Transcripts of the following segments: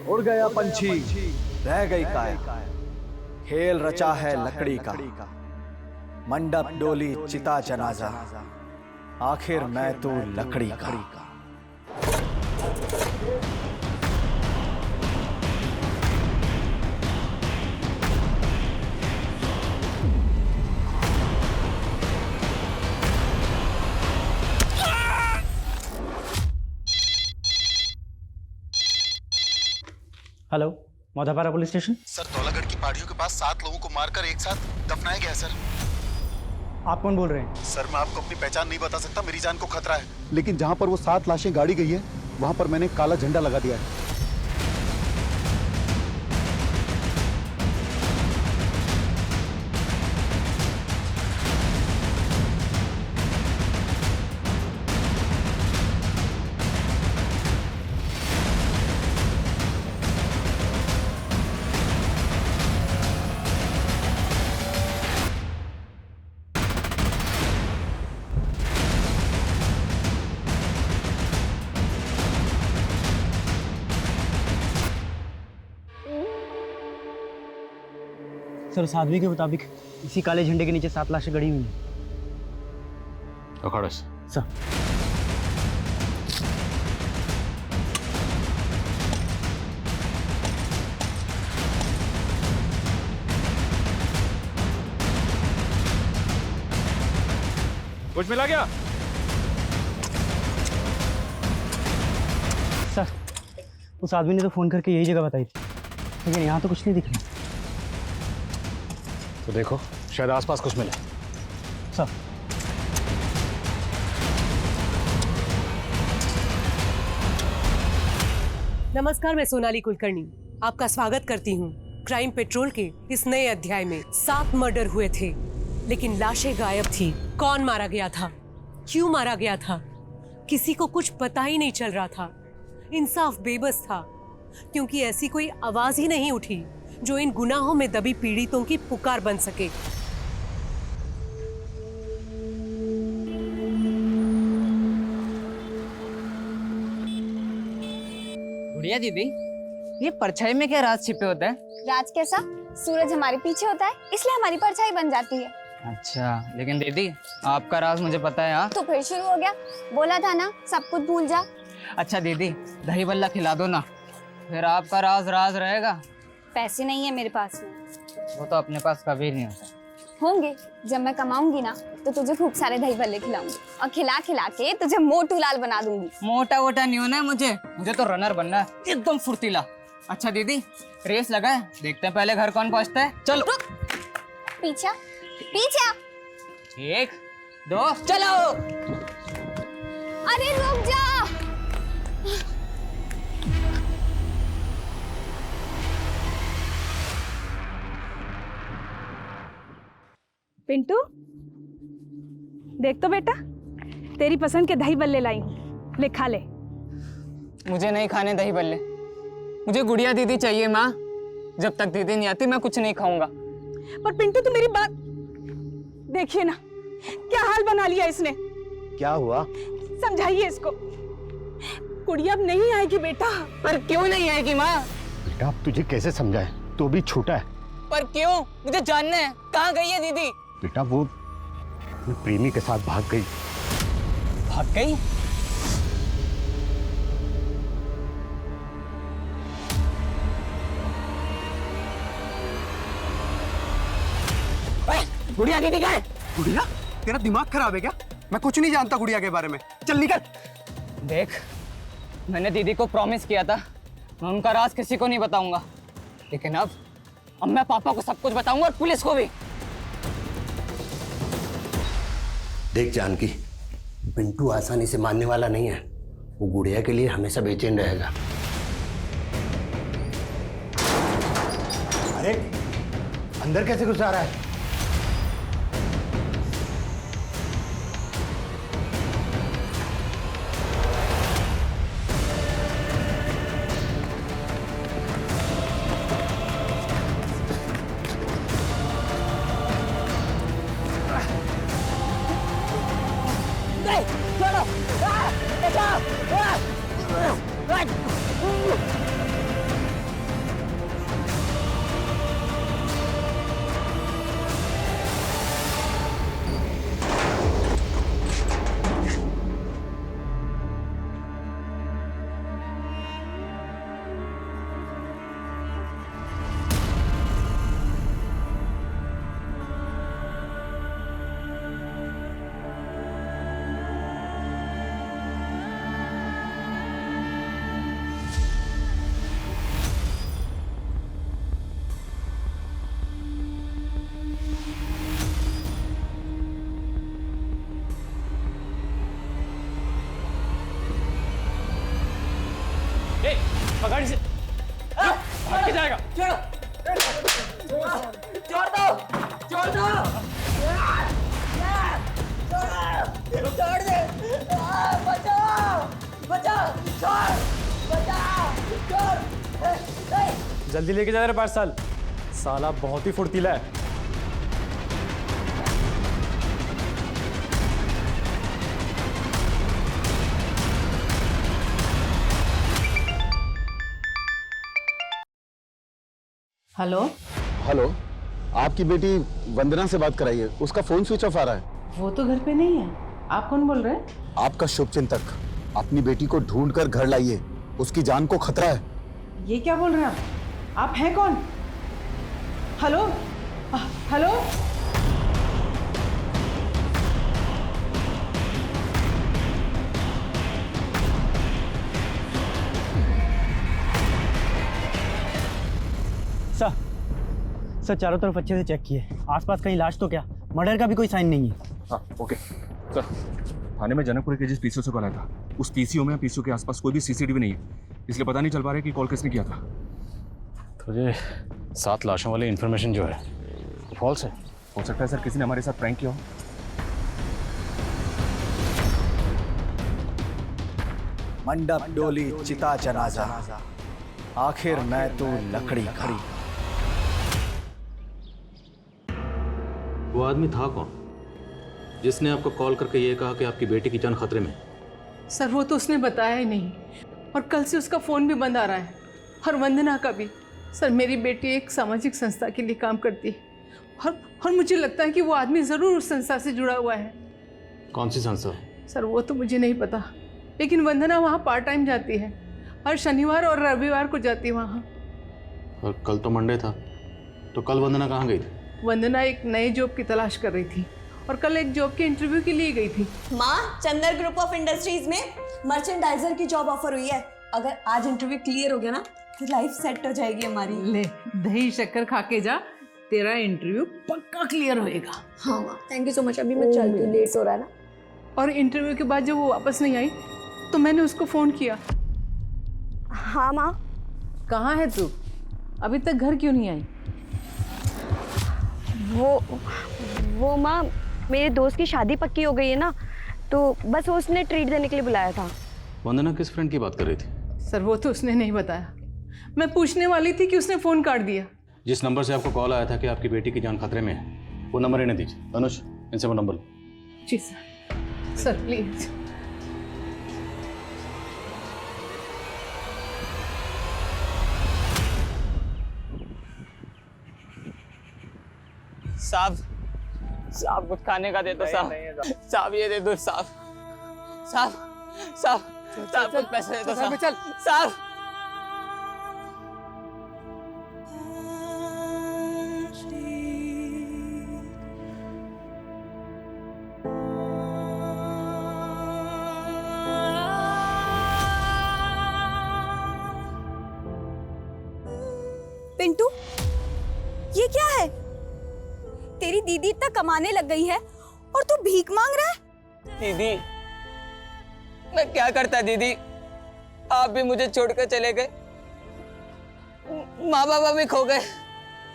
उड़ गया पंछी, रह गई काया। खेल रचा है लकड़ी का, मंडप डोली चिता जनाजा, आखिर मैं तो लकड़ी का। Hello, Maudhapara police station. Sir, Dhaulagarh की पहाड़ियों के पास 7 लोगों को मारकर एक साथ दफनाया गया है सर। आप कौन बोल रहे हैं? सर, मैं आपको अपनी पहचान नहीं बता सकता, मेरी जान को खतरा है। लेकिन जहाँ पर वो 7 लाशें गाड़ी गई है, वहाँ पर मैंने काला झंडा लगा दिया है। सर, उस आदमी के मुताबिक इसी काले झंडे के नीचे 7 लाशें गड़ी हुई हैं। अखाड़स सर, कुछ मिला क्या? सर, उस आदमी ने तो फोन करके यही जगह बताई थी, लेकिन यहाँ तो कुछ नहीं दिख रहा। तो देखो, शायद आसपास कुछ मिले। सर, नमस्कार, मैं सोनाली कुलकर्णी आपका स्वागत करती हूँ क्राइम पेट्रोल के इस नए अध्याय में। 7 मर्डर हुए थे, लेकिन लाशें गायब थी। कौन मारा गया था, क्यों मारा गया था, किसी को कुछ पता ही नहीं चल रहा था। इंसाफ बेबस था, क्योंकि ऐसी कोई आवाज ही नहीं उठी जो इन गुनाहों में दबी पीड़ितों की पुकार बन सके। गुड़िया दीदी, ये परछाई में क्या राज छिपे होता है? राज कैसा? सूरज हमारे पीछे होता है, इसलिए हमारी परछाई बन जाती है। अच्छा, लेकिन दीदी आपका राज मुझे पता है। हाँ, तो फिर शुरू हो गया? बोला था ना सब कुछ भूल जा। अच्छा दीदी, दही बल्ला खिला दो ना, फिर आपका राज राज रहेगा। पैसे नहीं है मेरे पास में। वो तो अपने पास कभी नहीं होता। होंगे, जब मैं कमाऊंगी ना तो तुझे खूब सारे दही भल्ले खिलाऊंगी और खिला खिला के तुझे मोटू लाल बना दूंगी। मोटा वोटा नहीं होना है मुझे तो रनर बनना है, एकदम फुर्तीला। अच्छा दीदी, रेस लगा है, देखते हैं पहले घर कौन पहुंचता है। चलो। पीछा पीछा। 1 2 चलो। अरे रुक जा। पिंटू, देख तो बेटा, तेरी पसंद के दही बल्ले लाई हूँ, ले खा ले। मुझे नहीं खाने दही बल्ले, मुझे गुड़िया दीदी चाहिए माँ। जब तक दीदी नहीं आती मैं कुछ नहीं खाऊंगा। पर पिंटू, तू मेरी बात देखिए ना, क्या हाल बना लिया इसने। क्या हुआ? समझाइए इसको। गुड़िया अब नहीं आएगी बेटा। पर क्यों नहीं आएगी माँ? बेटा, अब तुझे कैसे समझाए, तू भी छोटा है। पर क्यों? मुझे जानना है, कहाँ गई है दीदी? बेटा, वो प्रेमी के साथ भाग गई। भाग गई? गुड़िया दीदी गए। गुड़िया? तेरा दिमाग खराब है क्या? मैं कुछ नहीं जानता गुड़िया के बारे में, चल निकल। देख, मैंने दीदी को प्रॉमिस किया था मैं उनका राज किसी को नहीं बताऊंगा, लेकिन अब मैं पापा को सब कुछ बताऊंगा और पुलिस को भी। देख जानकी, पिंटू आसानी से मानने वाला नहीं है। वो गुड़िया के लिए हमेशा बेचैन रहेगा। अरे अंदर कैसे घुस आ रहा है? पकड़ इसे। भाग के जाएगा। छोड़ दो, छोड़ दो, छोड़ दे, बचाओ, बचाओ, छोड़, बचाओ, छोड़। जल्दी लेके जा रहे पार्सल। साला बहुत ही फुर्तीला है। हेलो हेलो, आपकी बेटी वंदना से बात कराइए, उसका फोन स्विच ऑफ आ रहा है। वो तो घर पे नहीं है। आप कौन बोल रहे हैं? आपका शुभचिंतक, अपनी बेटी को ढूंढ कर घर लाइए, उसकी जान को खतरा है। ये क्या बोल रहे हैं आप हैं कौन? Hello hello. सर चारों तरफ अच्छे से चेक किए, आसपास कहीं लाश तो क्या, मर्डर का भी कोई साइन नहीं है। हाँ ओके सर। थाने में जनकपुर के जिस पीसीओ से कॉल आया था, उस पीसीओ में पीसीओ के आसपास कोई भी सीसीटीवी नहीं है, इसलिए पता नहीं चल पा रहा है कि कॉल किसने किया था। तो ये 7 लाशों वाली इन्फॉर्मेशन जो है फॉल्स है। हो सकता है सर किसी ने हमारे साथ प्रैंक किया हो। मंडप डोली चिता जनाजा, आखिर मैं तो लकड़ी खड़ी। वो आदमी था कौन जिसने आपको कॉल करके ये कहा कि आपकी बेटी की जान खतरे में? सर वो तो उसने बताया ही नहीं, और कल से उसका फ़ोन भी बंद आ रहा है, और वंदना का भी। सर मेरी बेटी एक सामाजिक संस्था के लिए काम करती है, और मुझे लगता है कि वो आदमी ज़रूर उस संस्था से जुड़ा हुआ है। कौन सी संस्था? सर वो तो मुझे नहीं पता, लेकिन वंदना वहाँ पार्ट टाइम जाती है, हर शनिवार और रविवार को जाती है वहाँ। और कल तो मंडे था, तो कल वंदना कहाँ गई थी? वंदना एक नए जॉब की तलाश कर रही थी, और कल एक जॉब के इंटरव्यू के लिए गई थी। माँ, चंदर ग्रुप ऑफ इंडस्ट्रीज में मर्चेंडाइजर की जॉब ऑफर हुई है। अगर आज इंटरव्यू क्लियर हो गया ना तो लाइफ सेट हो जाएगी हमारी। ले दही शक्कर खा के जा, तेरा इंटरव्यू पक्का क्लियर होएगा। हाँ माँ, थैंक यू सो मच। अभी मैं चलती हूँ, लेट हो रहा है ना। और इंटरव्यू के बाद जब वो वापस नहीं आई तो मैंने उसको फ़ोन किया। हाँ माँ। कहाँ है तू? अभी तक घर क्यों नहीं आई? वो माँ, मेरे दोस्त की शादी पक्की हो गई है ना, तो बस उसने ट्रीट देने के लिए बुलाया था। वंदना किस फ्रेंड की बात कर रही थी? सर वो तो उसने नहीं बताया, मैं पूछने वाली थी कि उसने फ़ोन काट दिया। जिस नंबर से आपको कॉल आया था कि आपकी बेटी की जान खतरे में है, वो नंबर इन्हें दीजिए। अनुज, इनसे वो नंबर लो। जी सर। Sir please. साहब, साहब कुछ खाने का दे दो साहब। साहब ये दे दो साहब। साहब साहब साहब कुछ पैसे दे दो साहब। चल साहब। पिंटू, ये क्या है? तेरी दीदी इतना कमाने लग गई है और तू भीख मांग रहा है? दीदी, मैं क्या करता दीदी, आप भी मुझे छोड़कर चले गए, माँ बाबा भी खो गए।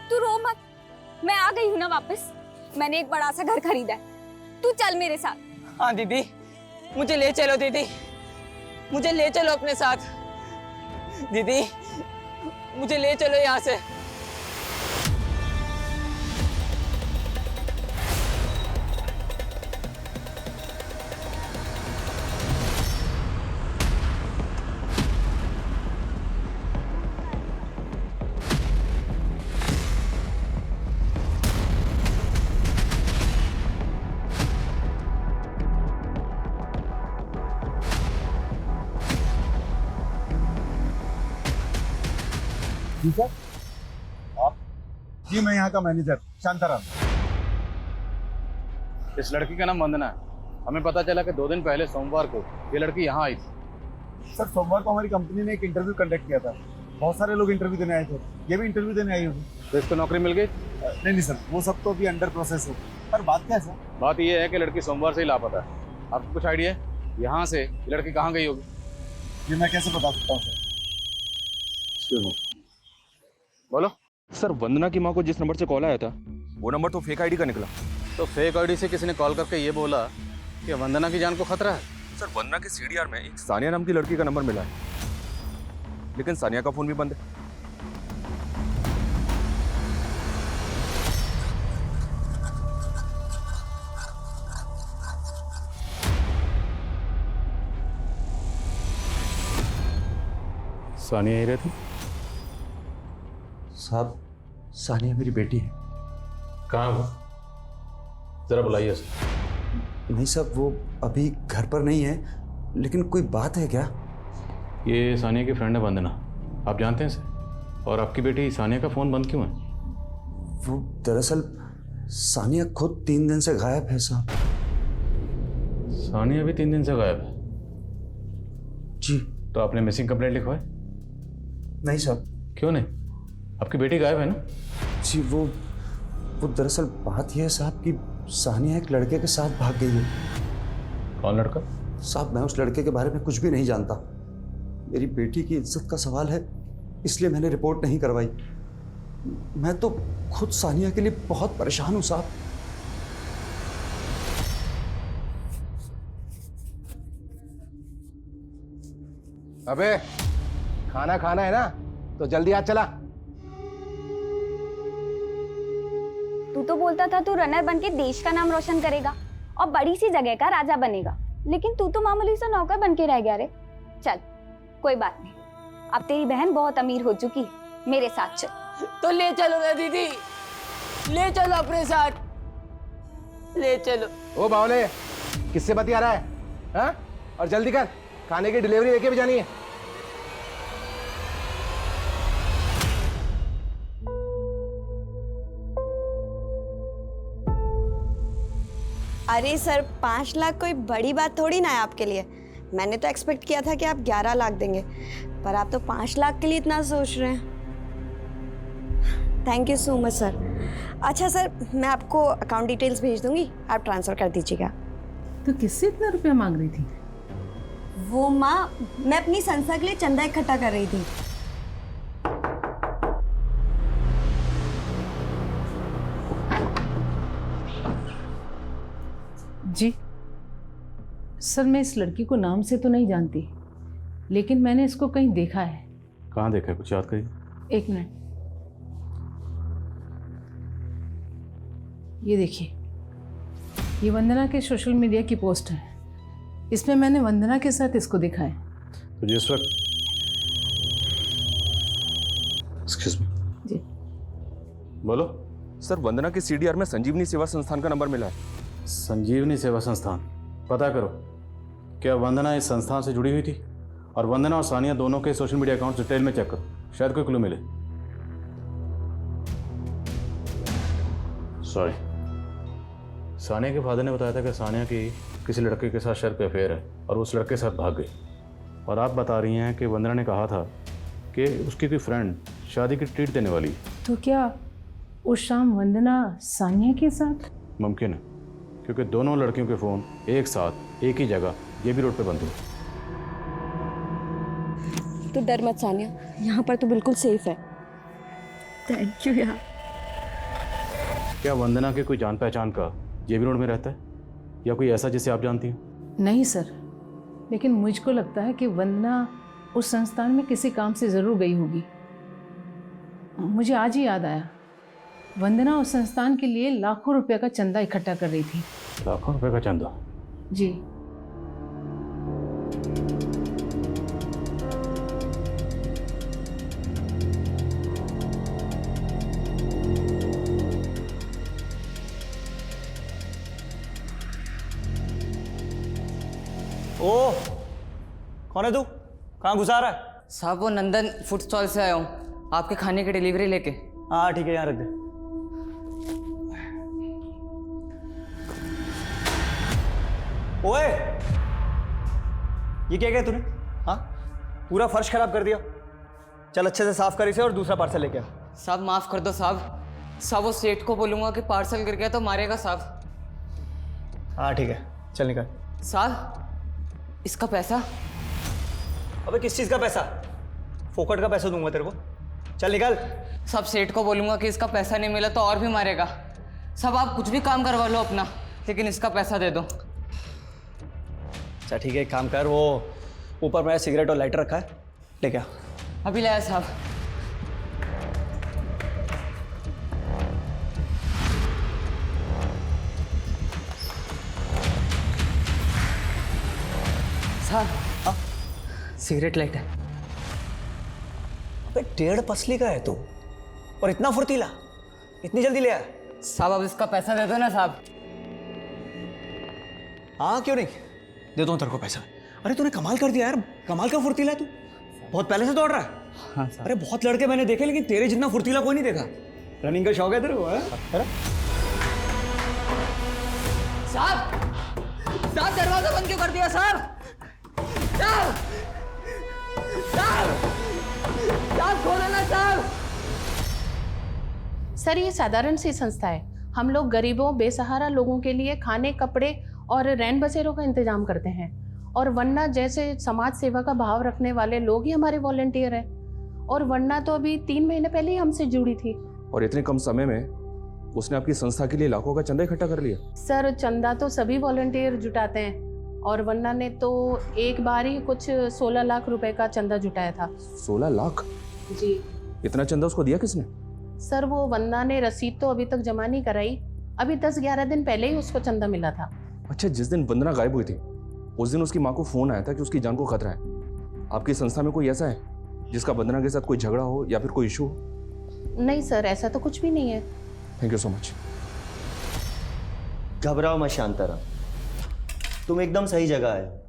तू रो मत, मैं आ गई हूँ ना वापस। मैंने एक बड़ा सा घर खरीदा है, तू चल मेरे साथ। हाँ दीदी, मुझे ले चलो दीदी, मुझे ले चलो अपने साथ। दीदी मुझे ले चलो यहाँ से। जी सर। आप? जी मैं यहाँ का मैनेजर शांताराम। इस लड़की का नाम वंदना है। हमें पता चला कि 2 दिन पहले सोमवार को ये लड़की यहाँ आई थी। सर सोमवार को हमारी कंपनी ने एक इंटरव्यू कंडक्ट किया था, बहुत सारे लोग इंटरव्यू देने आए थे, ये भी इंटरव्यू देने आई होगी। तो इसको नौकरी मिल गई? नहीं सर, वो सब तो अभी अंडर प्रोसेस हो। पर बात क्या है सर? बात ये है कि लड़की सोमवार से ही लापता है। आपको कुछ आइडिया है यहाँ से ये लड़की कहाँ गई होगी? ये मैं कैसे बता सकता हूँ सर? बोलो। सर वंदना की माँ को जिस नंबर से कॉल आया था वो नंबर तो फेक आईडी का निकला। तो फेक आईडी से किसी ने कॉल करके ये बोला कि वंदना की जान को खतरा है। सर वंदना के सीडीआर में एक सानिया नाम की लड़की का नंबर मिला है, लेकिन सानिया का फोन भी बंद है। सानिया ही रहती? साहब सानिया मेरी बेटी है। कहाँ वो? जरा बुलाइए उसे। नहीं साहब, वो अभी घर पर नहीं है, लेकिन कोई बात है क्या? ये सानिया की फ्रेंड है वंदना, आप जानते हैं इसे? और आपकी बेटी सानिया का फ़ोन बंद क्यों है? वो दरअसल सानिया खुद 3 दिन से गायब है साहब। सानिया भी 3 दिन से गायब है? जी। तो आपने मिसिंग कंप्लेंट लिखवाई? नहीं साहब। क्यों नहीं? आपकी बेटी गायब है ना? जी वो दरअसल बात यह है साहब कि सानिया एक लड़के के साथ भाग गई है। कौन लड़का? साहब मैं उस लड़के के बारे में कुछ भी नहीं जानता। मेरी बेटी की इज्जत का सवाल है, इसलिए मैंने रिपोर्ट नहीं करवाई। मैं तो खुद सानिया के लिए बहुत परेशान हूँ साहब। अबे खाना खाना है ना, तो जल्दी आ चला। तू तो बोलता था तू रनर बन के देश का नाम रोशन करेगा और बड़ी सी जगह का राजा बनेगा, लेकिन तू तो मामूली सा नौकर बन के रह गया रे। चल कोई बात नहीं, अब तेरी बहन बहुत अमीर हो चुकी है, मेरे साथ चल। तो ले चलो ना दीदी, ले चलो अपने साथ, ले चलो। ओ बावले, किससे बतिया रहा है? हाँ? और जल्दी कर, खाने की डिलीवरी लेके भी जानी है। अरे सर 5 लाख कोई बड़ी बात थोड़ी ना है आपके लिए। मैंने तो एक्सपेक्ट किया था कि आप 11 लाख देंगे, पर आप तो 5 लाख के लिए इतना सोच रहे हैं। Thank you so much sir. अच्छा सर, मैं आपको अकाउंट डिटेल्स भेज दूंगी, आप ट्रांसफ़र कर दीजिएगा। तो किससे इतना रुपया मांग रही थी? वो माँ, मैं अपनी संस्था के लिए चंदा इकट्ठा कर रही थी। जी सर, मैं इस लड़की को नाम से तो नहीं जानती, लेकिन मैंने इसको कहीं देखा है। कहाँ देखा है, कुछ याद करिए। 1 मिनट, ये देखिए, ये वंदना के सोशल मीडिया की पोस्ट है। इसमें मैंने वंदना के साथ इसको देखा है। तो जिस वक्त, एक्सक्यूज मी जी बोलो। सर वंदना के सीडीआर में संजीवनी सेवा संस्थान का नंबर मिला है। संजीवनी सेवा संस्थान, पता करो क्या वंदना इस संस्थान से जुड़ी हुई थी? और वंदना और सानिया दोनों के सोशल मीडिया अकाउंट डिटेल में चेक करो, शायद कोई क्लू मिले। सॉरी, सानिया के फादर ने बताया था कि सानिया की किसी लड़के के साथ शायद कोई अफेयर है और उस लड़के के साथ भाग गई। और आप बता रही हैं कि वंदना ने कहा था कि उसकी कोई फ्रेंड शादी की ट्रीट देने वाली। तो क्या उस शाम वंदना सानिया के साथ? मुमकिन है, क्योंकि दोनों लड़कियों के फ़ोन एक साथ एक ही जगह ये भी रोड पे बंद हुए। तो डर मत सानिया, यहाँ पर तो बिल्कुल सेफ है। थैंक यू यार। क्या वंदना के कोई जान पहचान का ये भी रोड में रहता है, या कोई ऐसा जिसे आप जानती हैं? नहीं सर, लेकिन मुझको लगता है कि वंदना उस संस्थान में किसी काम से ज़रूर गई होगी। मुझे आज ही याद आया, वंदना उस संस्थान के लिए लाखों रुपए का चंदा इकट्ठा कर रही थी। लाखों रुपए का चंदा? जी। ओ, कौन है तू? कहाँ घुसा रहा है? साहब वो नंदन फूड स्टॉल से आया हूँ, आपके खाने की डिलीवरी लेके। हाँ ठीक है, यहाँ रख दे। ओए, ये क्या किया तूने? हाँ, पूरा फर्श खराब कर दिया। चल अच्छे से साफ कर इसे और दूसरा पार्सल लेके आ। साहब माफ कर दो साहब, साहब वो सेठ को बोलूंगा कि पार्सल गिर गया तो मारेगा साहब। हाँ ठीक है, चल निकल। साहब इसका पैसा? अबे किस चीज़ का पैसा? फोकट का पैसा दूंगा तेरे को। चल निकल। सब सेठ को बोलूंगा कि इसका पैसा नहीं मिला तो और भी मारेगा। सब आप कुछ भी काम करवा लो अपना, लेकिन इसका पैसा दे दो। अच्छा ठीक है, एक काम कर, वो ऊपर मेरा सिगरेट और लाइटर रखा है, लेके आ। अभी लाया साहब। साहब सिगरेट लाइटर। अबे 1.5 पसली का है तू, और इतना फुर्तीला, इतनी जल्दी ले आया? साहब अब इसका पैसा दे दो ना साहब। हाँ क्यों नहीं, देता हूँ तेरे को पैसा। अरे तूने कमाल कर दिया यार, कमाल का फुर्तीला है तू, बहुत पहले से दौड़ रहा है। हाँ साहब। अरे बहुत लड़के मैंने देखे, लेकिन तेरे जितना फुर्तीला कोई नहीं देखा। रनिंग का शौक है तेरे को? साहब साहब दरवाजा बंद क्यों कर दिया साहब? साहब साहब साहब खोलो ना साहब। सर ये साधारण सी संस्था है। हम लोग गरीबों बेसहारा लोगों के लिए खाने, कपड़े और रैन बसेरों का इंतजाम करते हैं, और वरना जैसे समाज सेवा का भाव रखने वाले लोग ही हमारे वॉलंटियर हैं। और वरना तो अभी 3 महीने पहले ही हमसे जुड़ी थी। और इतने कम समय में उसने आपकी संस्था के लिए लाखों का चंदा इकट्ठा कर लिया। सर चंदा तो सभी वॉलंटियर जुटाते हैं, और वरना ने तो एक बार ही कुछ 16 लाख रुपए का चंदा जुटाया था। 16 लाख? जी। इतना चंदा उसको दिया किसने? सर वो वंदना ने रसीद तो अभी तक जमा नहीं कराई, अभी 10-11 दिन पहले ही उसको चंदा मिला था। अच्छा, जिस दिन वंदना गायब हुई थी उस दिन उसकी माँ को फोन आया था कि उसकी जान को खतरा है। आपकी संस्था में कोई ऐसा है जिसका वंदना के साथ कोई झगड़ा हो या फिर कोई इशू हो? नहीं सर, ऐसा तो कुछ भी नहीं है। Thank you so much. घबराओ मत शांताराम, तुम एकदम सही जगह है।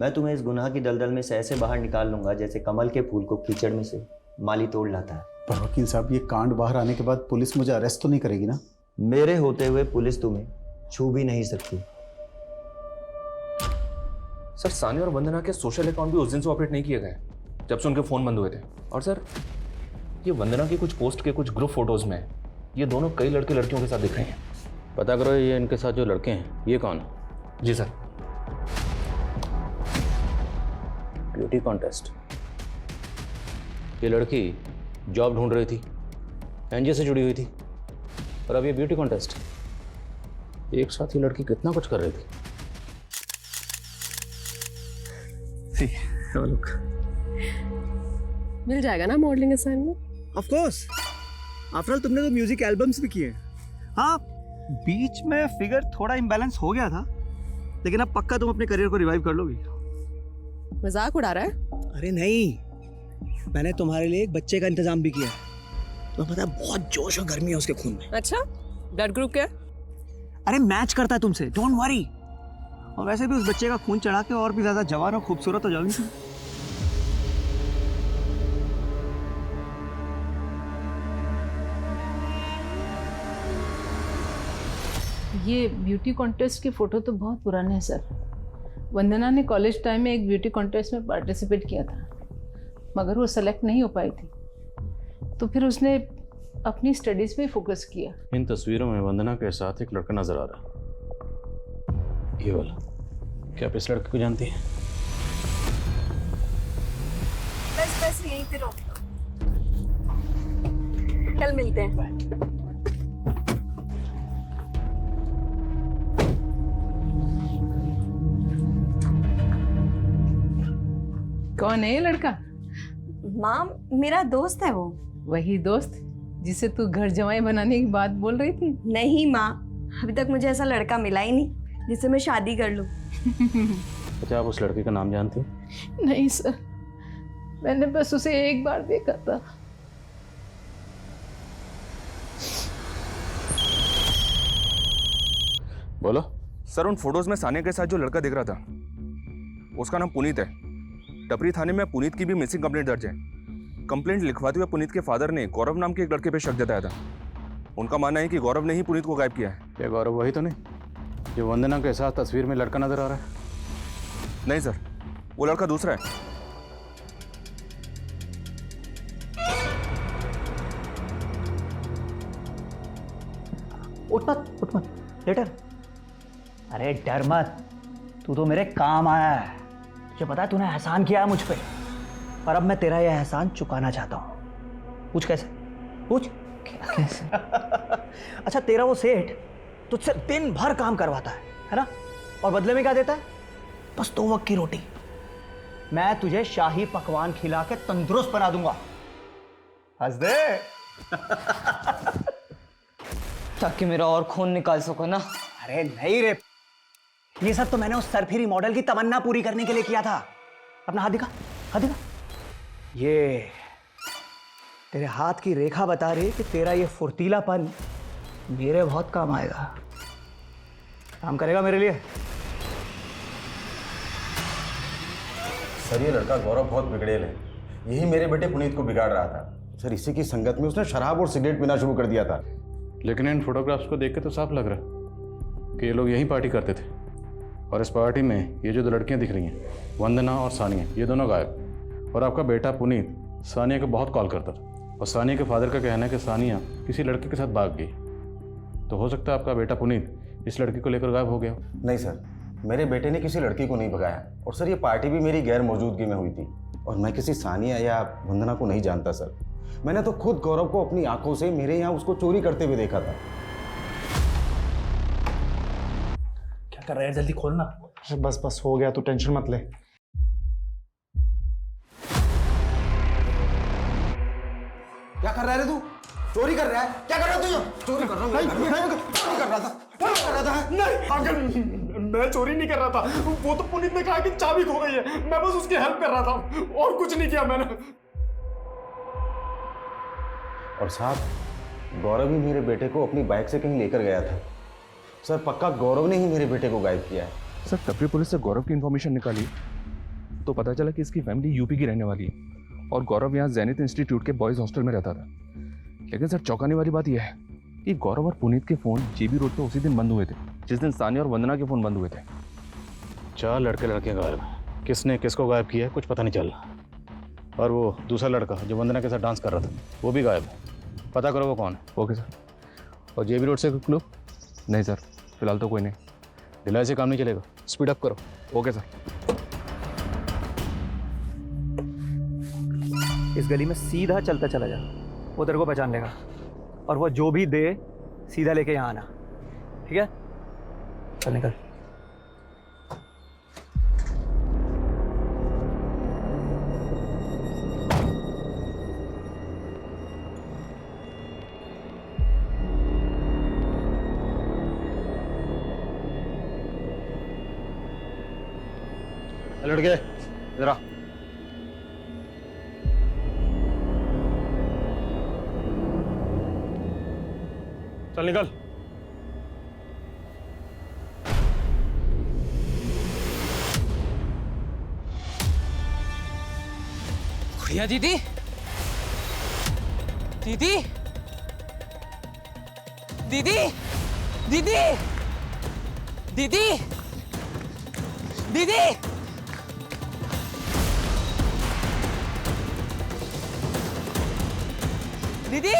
मैं तुम्हें इस गुनाह की दलदल में से ऐसे बाहर निकाल लूंगा जैसे कमल के फूल को कीचड़ में से माली तोड़ लाता है। पर वकील साहब, ये कांड बाहर आने के बाद पुलिस मुझे अरेस्ट तो नहीं करेगी ना? मेरे होते हुए पुलिस तुम्हें छू भी नहीं सकती। सर सानिया और वंदना के सोशल अकाउंट भी उस दिन से ऑपरेट नहीं किए गए जब से उनके फोन बंद हुए थे। और सर ये वंदना की कुछ पोस्ट के कुछ ग्रुप फोटोज में ये दोनों कई लड़के लड़कियों के साथ दिख रहे हैं। पता करो ये इनके साथ जो लड़के हैं ये कौन है? जी सर। Beauty contest. ये लड़की जॉब ढूंढ रही थी, एनजीओ से जुड़ी हुई थी, और अब ये ब्यूटी कॉन्टेस्ट। एक साथ ही लड़की कितना कुछ कर रही थी। मिल जाएगा ना modelling assignment? Of course, after all तुमने तो म्यूजिक एल्बम्स भी किए। हाँ, बीच में फिगर थोड़ा इम्बैलेंस हो गया था, लेकिन अब पक्का तुम अपने करियर को रिवाइव कर लोगी। मजाक उड़ा रहा है? अरे नहीं, मैंने तुम्हारे लिए एक बच्चे का इंतजाम भी किया। तुम्हें पता है बहुत जोश और गर्मी है उसके खून में। अच्छा, ब्लड ग्रुप क्या? अरे मैच करता है तुमसे, डोंट वरी। और वैसे भी उस बच्चे का खून चढ़ा के और भी ज्यादा जवान और खूबसूरत हो जाओगी तुम। ये ब्यूटी कॉन्टेस्ट की फ़ोटो तो बहुत पुराने हैं सर। वंदना ने कॉलेज टाइम में एक ब्यूटी कॉन्टेस्ट में पार्टिसिपेट किया था, मगर वो सेलेक्ट नहीं हो पाई थी, तो फिर उसने अपनी स्टडीज़ पे फोकस किया। इन तस्वीरों में वंदना के साथ एक लड़का नजर आ रहा है, ये वाला। क्या आप इस लड़के को जानती हैं? बस यहीं पे रोक लो, कल मिलते हैं। कौन है ये लड़का? माँ, मेरा दोस्त है वो। वही दोस्त जिसे तू घर जमाई बनाने की बात बोल रही थी? नहीं माँ, अभी तक मुझे ऐसा लड़का मिला ही नहीं जिससे मैं शादी कर लूँ। अच्छा, आप उस लड़के का नाम जानती हैं? नहीं सर, मैंने बस उसे एक बार देखा था। बोलो। सर उन फोटोज में सानिया के साथ जो लड़का दिख रहा था उसका नाम पुनीत है। टपरी थाने में पुनीत की भी मिसिंग कंप्लेंट दर्ज है। कंप्लेंट लिखवाते हुए पुनीत के फादर ने गौरव नाम के एक लड़के पे शक जताया था। उनका मानना है कि गौरव ने ही पुनीत को गायब किया है। क्या गौरव वही तो नहीं जो वंदना के साथ तस्वीर में लड़का नजर आ रहा है? नहीं सर, वो लड़का दूसरा है। उठ मत लेटर। अरे डर मत, तू तो मेरे काम आया है। तुझे पता है तूने एहसान किया है मुझ पे। और अब मैं तेरा यह एहसान चुकाना चाहता हूँ। पूछ कैसे? पूछ कैसे? अच्छा, तेरा वो सेठ तुझसे दिन भर काम करवाता है ना? और बदले में क्या देता है? बस 2 वक्त की रोटी। मैं तुझे शाही पकवान खिला के तंदुरुस्त बना दूंगा। हंस दे। ताकि मेरा और खून निकाल सको ना। अरे नहीं रे, ये सब तो मैंने उस सरफिरी मॉडल की तमन्ना पूरी करने के लिए किया था। अपना हाथ दिखा, हाथ दिखा। ये तेरे हाथ की रेखा बता रही है कि तेरा ये फुर्तीलापन मेरे बहुत काम आएगा। काम करेगा मेरे लिए? सर ये लड़का गौरव बहुत बिगड़ेल है, यही मेरे बेटे पुनीत को बिगाड़ रहा था। सर इसी की संगत में उसने शराब और सिगरेट पीना शुरू कर दिया था। लेकिन इन फोटोग्राफ्स को देख के तो साफ लग रहा है कि ये लोग यहीं पार्टी करते थे। और इस पार्टी में ये जो 2 लड़कियां दिख रही हैं, वंदना और सानिया, ये दोनों गायब। और आपका बेटा पुनीत सानिया को बहुत कॉल करता था, और सानिया के फादर का कहना है कि सानिया किसी लड़के के साथ भाग गई। तो हो सकता है आपका बेटा पुनीत इस लड़की को लेकर गायब हो गया। नहीं सर, मेरे बेटे ने किसी लड़की को नहीं भगाया। और सर ये पार्टी भी मेरी गैर मौजूदगी में हुई थी, और मैं किसी सानिया या वंदना को नहीं जानता सर। मैंने तो खुद गौरव को अपनी आंखों से मेरे यहाँ उसको चोरी करते हुए देखा था। क्या कर रहा है? जल्दी खोलना। बस बस हो गया, तू टेंशन मत ले। क्या कर रहा है रे तू? चोरी कर रहा है? क्या कर रहा है तू? चोरी कर रहा हूँ। चोरी कर रहा था। चोरी कर रहा था। नहीं अंकल, मैं चोरी नहीं कर रहा था। वो तो पुनीत ने कहा कि चाबी खो गई है, मैं बस उसकी हेल्प कर रहा था, और कुछ नहीं किया मैंने। और साहब गौरव ही मेरे बेटे को अपनी बाइक से कहीं लेकर गया था। सर पक्का गौरव ने ही मेरे बेटे को गायब किया है। सर टपरी पुलिस से गौरव की इन्फॉर्मेशन निकाली तो पता चला कि इसकी फैमिली यूपी की रहने वाली है, और गौरव यहाँ जैनित इंस्टीट्यूट के बॉयज हॉस्टल में रहता था। लेकिन सर चौंकाने वाली बात यह है कि गौरव और पुनीत के फ़ोन जेबी रोड पर उसी दिन बंद हुए थे जिस दिन सानिया और वंदना के फ़ोन बंद हुए थे। 4 लड़के गायब। किसने किसको गायब किया है कुछ पता नहीं चल रहा। और वो दूसरा लड़का जो वंदना के साथ डांस कर रहा था वो भी गायब है। पता करो वो कौन है। Okay sir. और जेबी रोड से क्लू? नहीं सर, फिलहाल तो कोई नहीं। ढिलाई से काम नहीं चलेगा, स्पीड अप करो। Okay sir. इस गली में सीधा चलता चला जा, वो तेरे को पहचान लेगा। और वो जो भी दे सीधा लेके यहाँ आना, ठीक है? चल निकल। लड़के इधर आ। चल निकल। गुड़िया दीदी, दीदी, दीदी, दीदी, दीदी, दीदी, दीदी, दीदी,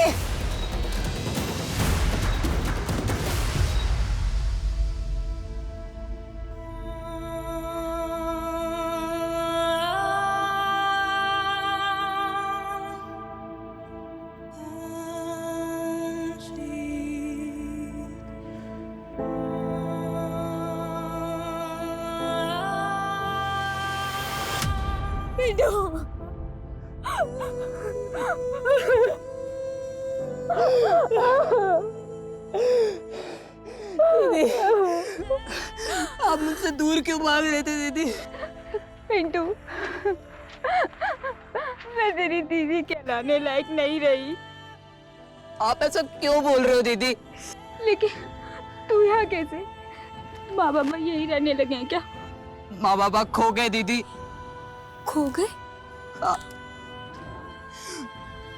आप मुझसे दूर क्यों भाग रहे थे दीदी? पिंटू, मैं तेरी दीदी कहलाने लायक नहीं रही। आप ऐसा क्यों बोल रहे हो दीदी? लेकिन तू यहाँ कैसे? माँ बाबा यही रहने लगे हैं क्या? माँ बाबा खो गए दीदी। खो गए?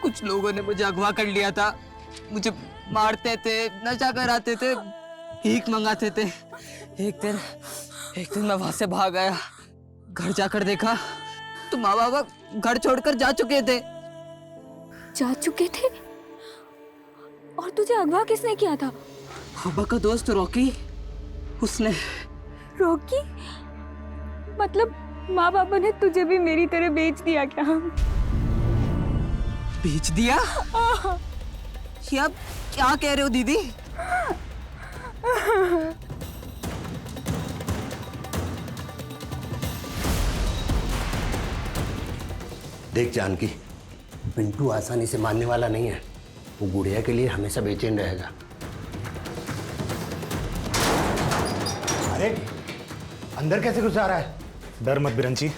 कुछ लोगों ने मुझे अगवा कर लिया था, मुझे मारते थे, नशा कराते थे, भीख मंगाते थे। एक दिन मैं वहां से भाग आया। घर जाकर देखा तो माँ बाबा घर छोड़कर जा चुके थे। जा चुके थे? और तुझे अगवा किसने किया था? पापा का दोस्त रॉकी, उसने। रॉकी? मतलब माँ पापा ने तुझे भी मेरी तरह बेच दिया क्या? बेच दिया? ये आप क्या कह रहे हो दीदी? देख जानकी, पिंटू आसानी से मानने वाला नहीं है। वो गुड़िया के लिए हमेशा बेचैन रहेगा। अरे अंदर कैसे घुस जा रहा है? डर मत बिरंची,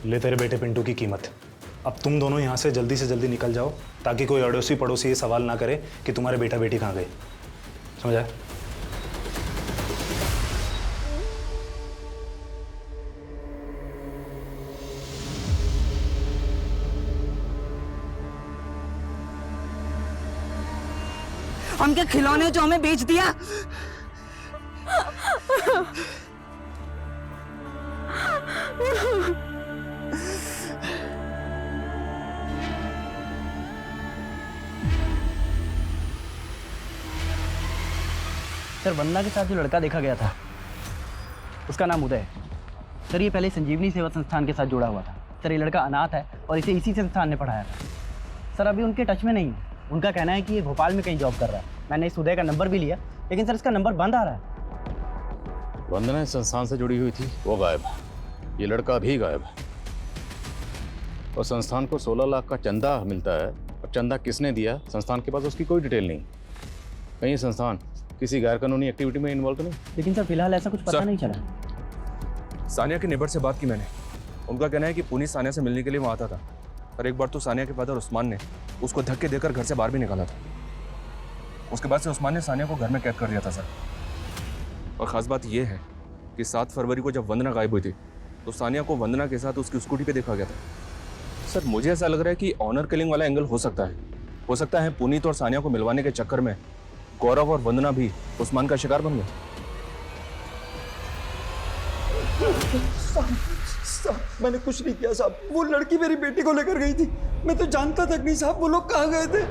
ले तेरे बेटे पिंटू की कीमत। अब तुम दोनों यहाँ से जल्दी निकल जाओ ताकि कोई अड़ोसी पड़ोसी ये सवाल ना करे कि तुम्हारे बेटा बेटी कहाँ गए। समझा? हम क्या खिलौने जो हमें बेच दिया? सर, वंदना के साथ जो लड़का देखा गया था उसका नाम उदय है। सर, ये पहले संजीवनी सेवा संस्थान के साथ जुड़ा हुआ था। सर, ये लड़का अनाथ है और इसे इसी संस्थान ने पढ़ाया था। सर, अभी उनके टच में नहीं है। उनका कहना है कि ये भोपाल में कहीं जॉब कर रहा है। मैंने इस उदय का नंबर भी लिया, लेकिन सर इसका नंबर बंद आ रहा है। वंदना इस संस्थान से जुड़ी हुई थी, वो गायब है। ये लड़का भी गायब है। और संस्थान को 16 लाख का चंदा मिलता है, और चंदा किसने दिया संस्थान के पास उसकी कोई डिटेल नहीं। कहीं ये संस्थान किसी गैर कानूनी एक्टिविटी में इन्वॉल्व तो नहीं? लेकिन सर फिलहाल ऐसा कुछ पता नहीं चला। सानिया के नेबर से बात की मैंने। उनका कहना है कि पुनीत सानिया से मिलने के लिए वहाँ आता था, पर एक बार तो सानिया के फादर उस्मान ने उसको धक्के देकर घर से बाहर भी निकाला था। उसके बाद से उस्मान ने सानिया को घर में कैद कर दिया था सर। और ख़ास बात यह है कि 7 फरवरी को जब वंदना गायब हुई थी तो सानिया को वंदना के साथ उसकी स्कूटी पे देखा गया था। सर, मुझे ऐसा लग रहा है कि ऑनर किलिंग वाला एंगल हो सकता है। हो सकता है पुनीत और सानिया को मिलवाने के चक्कर में गौरव और वंदना भी उस्मान का शिकार बन गए। साहब, मैंने कुछ नहीं किया साहब। वो लड़की मेरी बेटी को लेकर गई थी। मैं तो जानता तक नहीं साहब वो लोग कहाँ गए थे।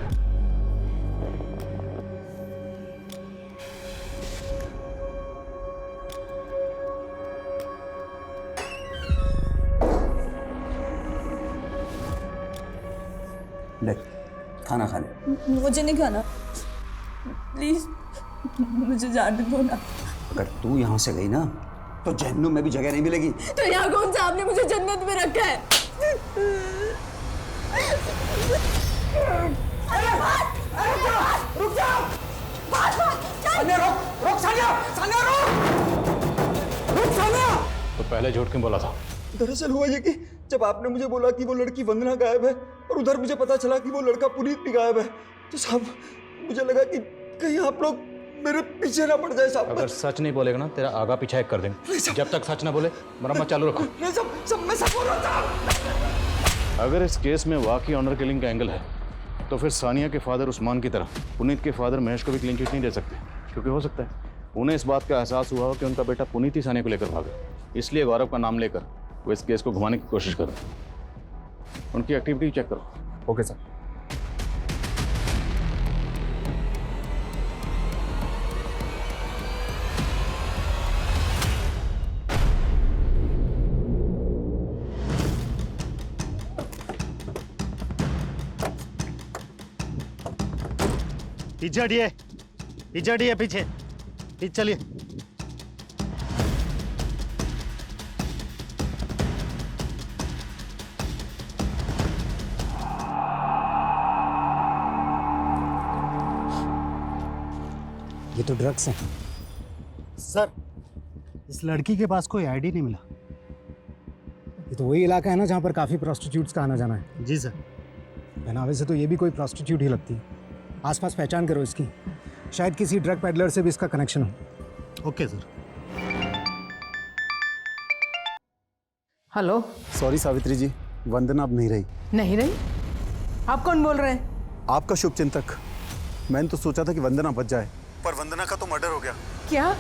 ले, खाना खा ले। मुझे नहीं खाना, प्लीज मुझे जाने दो ना। अगर तू यहाँ से गई ना तो जहन्नुम में भी जगह नहीं मिलेगी। तो यहाँ कौन सा आपने मुझे जन्नत में रखा है? रुक जाओ! सानिया रुक! रुक सानिया! सानिया रुक! रुक सानिया! तो पहले झूठ क्यों बोला था? दरअसल हुआ ये कि जब आपने मुझे बोला कि वो लड़की वंदना गायब है और उधर मुझे पता चला कि वो लड़का पुनीत भी गायब है, तो साहब मुझे लगा कि कहीं आप लोग मेरे पीछे ना पड़ जाए साहब। अगर सच नहीं बोलेगा ना तेरा आगा पीछा एक कर देंगे। जब तक सच ना बोले मरम्मत चालू रखो। मैं सब बोल रहा था। अगर इस केस में वाकई ऑनर किलिंग का एंगल है तो फिर सानिया के फादर उस्मान की तरह पुनीत के फादर महेश को भी क्लीन चिट नहीं दे सकते, क्योंकि हो सकता है उन्हें इस बात का एहसास हुआ हो कि उनका बेटा पुनीत ही सानिया को लेकर भागा। इसलिए गौरव का नाम लेकर वो इस केस को घुमाने की कोशिश कर रहे हैं। उनकी एक्टिविटी चेक करो। Okay sir. पीछे हटिए पीछे चलिए। ये तो ड्रग्स हैं। सर, इस लड़की के पास कोई आईडी नहीं मिला। ये तो वही इलाका है ना जहाँ पर काफ़ी प्रोस्टिट्यूट्स का आना जाना है। जी सर। पहनावे से तो ये भी कोई प्रोस्टिट्यूट ही लगती है। आसपास पहचान करो इसकी, शायद किसी ड्रग पेडलर से भी इसका कनेक्शन हो। Okay sir. Hello. Sorry Savitri ji, Vandana अब नहीं रही। नहीं रही? आप कौन बोल रहे हैं? आपका शुभचिंतक। मैंने तो सोचा था कि वंदना बच जाए, पर वंदना का तो मर्डर हो गया। क्या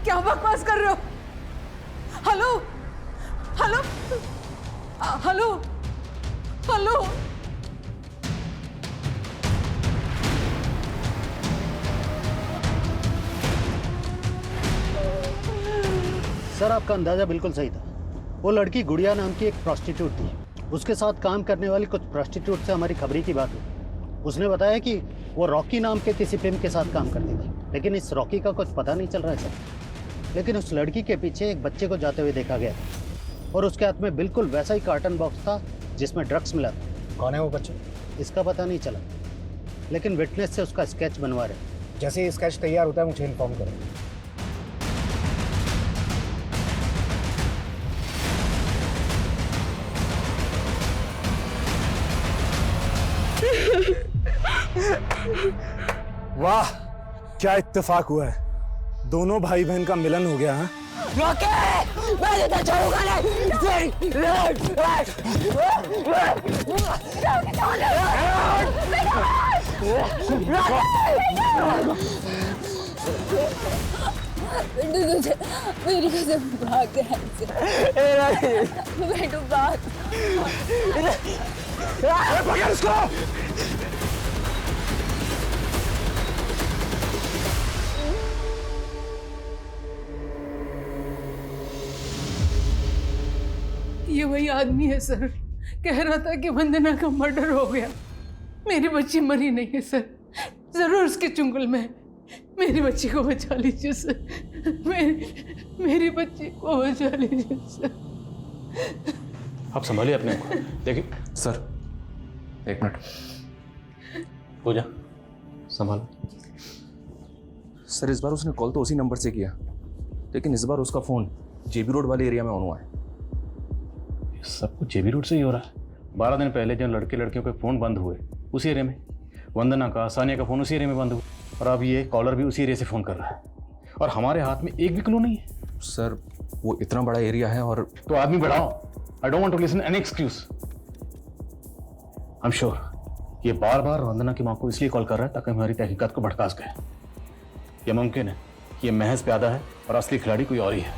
क्या बकवास कर रहे हो? Hello hello hello hello. Sir आपका अंदाजा बिल्कुल सही था। वो लड़की गुड़िया नाम की एक प्रॉस्टिट्यूट थी। उसके साथ काम करने वाली कुछ प्रॉस्टिट्यूट से हमारी खबरी की बात हुई। उसने बताया कि वो रॉकी नाम के किसी पिम्प के साथ काम करती थी, लेकिन इस रॉकी का कुछ पता नहीं चल रहा है सर। लेकिन उस लड़की के पीछे एक बच्चे को जाते हुए देखा गया और उसके हाथ में बिल्कुल वैसा ही कार्टन बॉक्स था जिसमें ड्रग्स मिला था। कौन है वो बच्चा? इसका पता नहीं चला, लेकिन विटनेस से उसका स्केच बनवा रहे। जैसे ही स्केच तैयार होता है मुझे इन्फॉर्म करें। वाह, क्या इत्तेफाक हुआ है। दोनों भाई बहन का मिलन हो गया। हाँ, मैं तो छोड़ूंगा नहीं। मेरी कसम भाग बेटू भाग। पकड़ इसको। ये वही आदमी है सर, कह रहा था कि वंदना का मर्डर हो गया। मेरी बच्ची मरी नहीं है सर, जरूर उसके चुंगल में है। मेरी बच्ची को बचा लीजिए सर, मेरी बच्ची को बचा लीजिए सर। आप संभालिए अपने को। देखिए सर, एक मिनट। पूजा संभाल। सर, इस बार उसने कॉल तो उसी नंबर से किया, लेकिन इस बार उसका फ़ोन जेबी रोड वाले एरिया में ऑन हुआ है। सब कुछ जेबी रोड से ही हो रहा है। 12 दिन पहले जब लड़के लड़कियों के फ़ोन बंद हुए उसी एरिया में, वंदना का, सानिया का फ़ोन उसी एरिया में बंद हुआ, और अब ये कॉलर भी उसी एरिया से फ़ोन कर रहा है, और हमारे हाथ में एक भी क्लू नहीं है। सर, वो इतना बड़ा एरिया है और तो आदमी बढ़ाओ। I don't want to listen any excuse. I am sure ये बार बार वंदना की माँ को इसलिए कॉल कर रहा है ताकि हमारी तहकीकात को भड़का सके। यह मुमकिन है कि ये महज प्यादा है और असली खिलाड़ी कोई और ही है।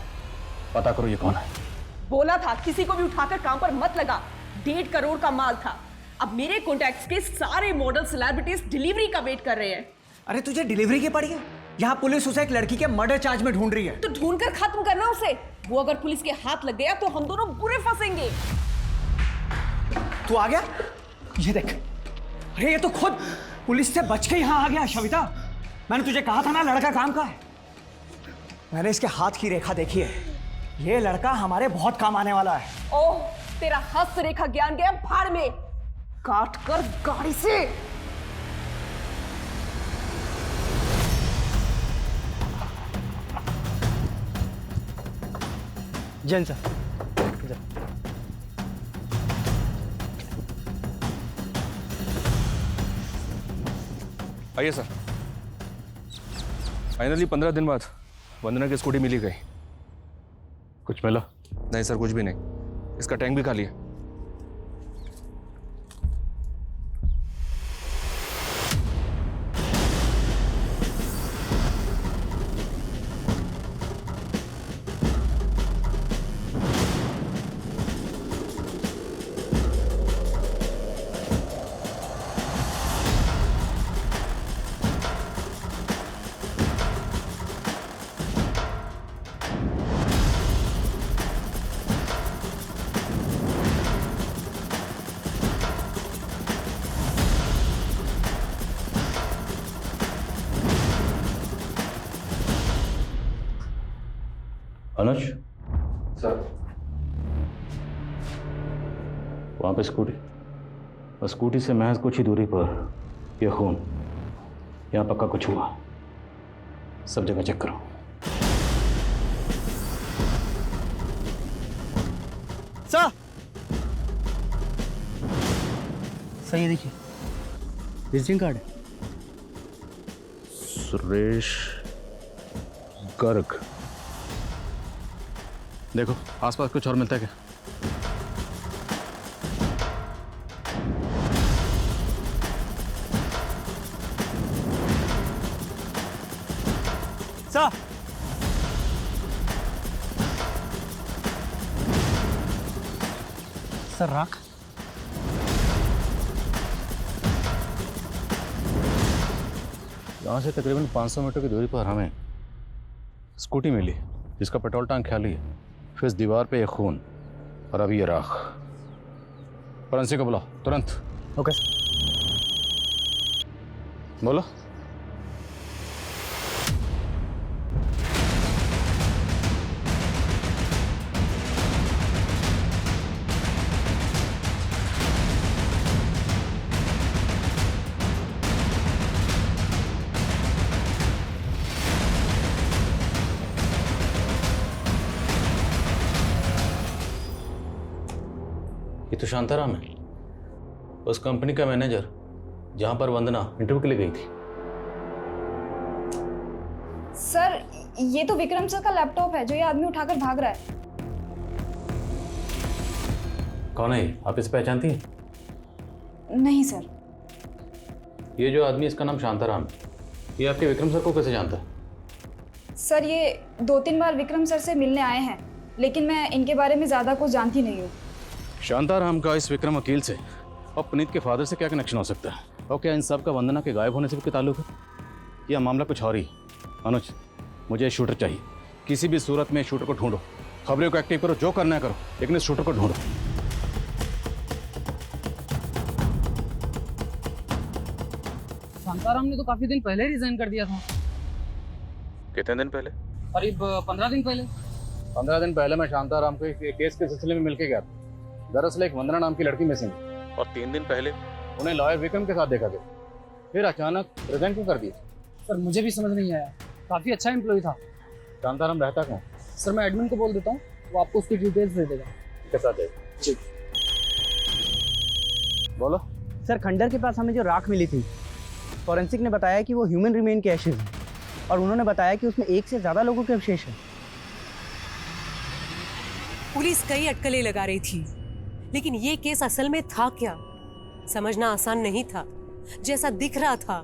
पता करो ये कौन है। बोला था किसी को भी उठाकर काम पर मत लगा। 1.5 करोड़ का माल था। अब मेरे कॉन्टैक्ट्स के सारे मॉडल सेलिब्रिटीज डिलीवरी का वेट कर रहे हैं। अरे तुझे डिलीवरी की पड़ी है? यहाँ पुलिस उसे एक लड़की के मर्डर चार्ज में ढूंढ रही है। तो ढूंढ कर खत्म करना उसे। वो अगर पुलिस के हाथ लग गया तो हम दोनों बुरे फंसेंगे। तू आ गया? ये देख, अरे ये तो खुद पुलिस से बच के यहाँ आ गया। शविता, मैंने तुझे कहा था ना लड़का काम का है। मैंने इसके हाथ की रेखा देखी है, ये लड़का हमारे बहुत काम आने वाला है। ओह, तेरा हस्त रेखा ज्ञान गया भाड़ में। काट कर गाड़ी से। जैन सर, आइए सर। फाइनली 15 दिन बाद वंदना की स्कूटी मिली गई। कुछ मिला? नहीं सर, कुछ भी नहीं। इसका टैंक भी खाली है। अनुज सर, वहाँ पे स्कूटी, और स्कूटी से महज कुछ ही दूरी पर यह खून। यहाँ पक्का कुछ हुआ। सब जगह चेक करो। सर, सही देखिए, विजिटिंग कार्ड है। सुरेश गर्ग। देखो आसपास कुछ और मिलता है क्या? सर, सर राख। यहाँ से तकरीबन 500 मीटर की दूरी पर हमें स्कूटी मिली। जिसका पेट्रोल टैंक खाली है, फिर इस दीवार पे एक खून और अभी ये राख। फॉरेंसिक को बुलाओ तुरंत। ओके बोलो। ये तो शांताराम है, उस कंपनी का मैनेजर जहां पर वंदना इंटरव्यू के लिए गई थी। सर ये तो विक्रम सर का लैपटॉप है जो ये आदमी उठाकर भाग रहा है। कौन है ये? आप इसे पहचानती हैं? नहीं सर। ये जो आदमी, इसका नाम शांताराम है, ये आपके विक्रम सर को कैसे जानता है? सर ये 2-3 बार विक्रम सर से मिलने आए हैं, लेकिन मैं इनके बारे में ज़्यादा कुछ जानती नहीं हूँ। शांताराम का इस विक्रम वकील से और पुनीत के फादर से क्या कनेक्शन हो सकता है? और क्या इन सब का वंदना के गायब होने से भी कोई ताल्लुक है? यह मामला कुछ और ही। अनुज, मुझे शूटर चाहिए। किसी भी सूरत में शूटर को ढूंढो, खबरों को एक्टिव करो, जो करना है करो, लेकिन इस शूटर को ढूंढो। शांताराम ने तो काफी दिन पहले रिजाइन कर दिया था। कितने दिन पहले? करीब 15 दिन पहले। 15 दिन पहले मैं शांताराम को एक केस के सिलसिले में मिलके गया था। दरअसल एक वंदना नाम की लड़की मिसिंग, और 3 दिन पहले उन्हें लॉयर विक्रम के साथ देखा गया। फिर अचानक रिजाइन क्यों कर दिया? सर मुझे भी समझ नहीं आया, काफी अच्छा एम्प्लॉय था। शांताराम रहता कहाँ? सर मैं एडमिन को बोल देता हूँ, वो आपको उसकी डिटेल्स दे देगा। के साथ जी बोलो। सर खंडर के पास हमें जो राख मिली थी, फॉरेंसिक ने बताया कि वो ह्यूमन रिमेन के एशेज हैं, और उन्होंने बताया कि उसमें 1 से ज़्यादा लोगों के अवशेष हैं। पुलिस कई अटकलें लगा रही थी, लेकिन ये केस असल में था क्या, समझना आसान नहीं था। जैसा दिख रहा था